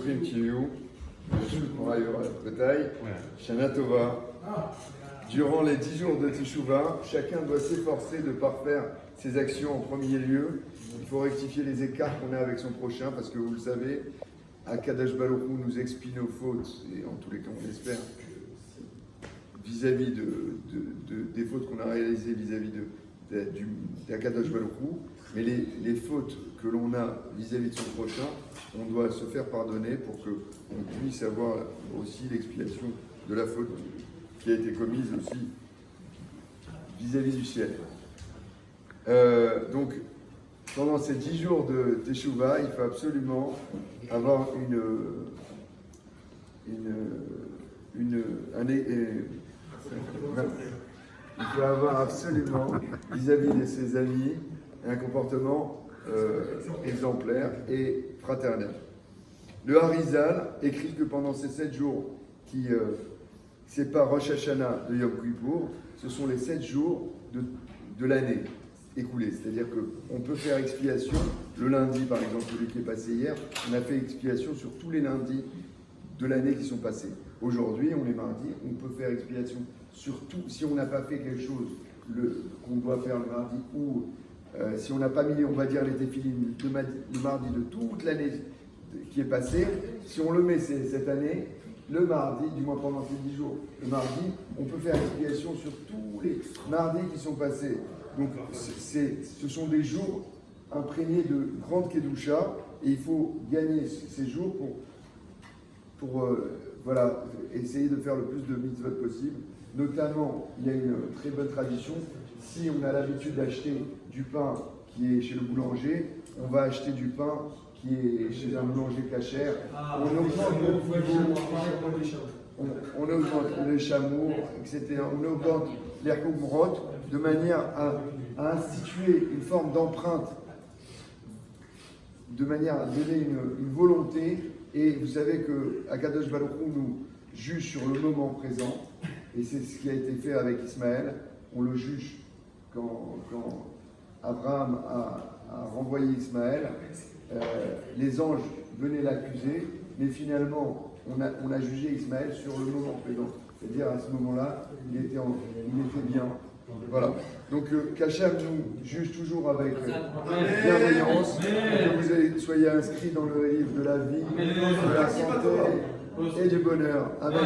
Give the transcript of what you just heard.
Brouchim Kiyu, Shana Tova. Durant les 10 jours de Teshuvah, chacun doit s'efforcer de parfaire ses actions en premier lieu. Il faut rectifier les écarts qu'on a avec son prochain, parce que vous le savez, Akadosh Baruch Hu nous expie nos fautes, et en tous les cas on espère vis-à-vis des fautes qu'on a réalisées vis-à-vis d'Akadosh Baruch Hu, mais les fautes que l'on a vis-à-vis de son prochain, on doit se faire pardonner pour qu'on puisse avoir aussi l'expiation de la faute qui a été commise aussi vis-à-vis du ciel. Donc, pendant ces 10 jours de Teshuvah, il faut absolument avoir il faut avoir absolument, vis-à-vis de ses amis, un comportement exemplaire et fraternel. Le Harizal écrit que pendant ces 7 jours qui séparent Rosh Hashanah de Yom Kippour, ce sont les 7 jours de l'année écoulée. C'est-à-dire qu'on peut faire expiation le lundi, par exemple, celui qui est passé hier, on a fait expiation sur tous les lundis de l'année qui sont passés. Aujourd'hui, on est mardi, on peut faire expiation sur tout. Si on n'a pas fait quelque chose qu'on doit faire le mardi, ou si on n'a pas mis, on va dire, les téphilines le mardi de toute l'année qui est passée, si on le met cette année, le mardi, du moins pendant ces 10 jours, le mardi, on peut faire expiation sur tous les mardis qui sont passés. Donc, ce sont des jours imprégnés de grande kedusha, et il faut gagner ces jours pour essayer de faire le plus de mitzvot possible. Notamment, il y a une très bonne tradition. Si on a l'habitude d'acheter du pain qui est chez le boulanger, on va acheter du pain qui est chez un boulanger cachère. On augmente les chameaux, etc. On augmente les recouvrants de manière à instituer une forme d'empreinte, de manière à donner une volonté. Et vous savez que Akadosh Baruch Hu nous juge sur le moment présent, et c'est ce qui a été fait avec Ismaël. On le juge quand Abraham a renvoyé Ismaël. Les anges venaient l'accuser, mais finalement, on a jugé Ismaël sur le moment présent. C'est-à-dire, à ce moment-là, il était bien. Voilà. Donc, qu'Hachem nous juge toujours avec bienveillance, que vous soyez inscrits dans le livre de la vie, de la santé et du bonheur. Amen.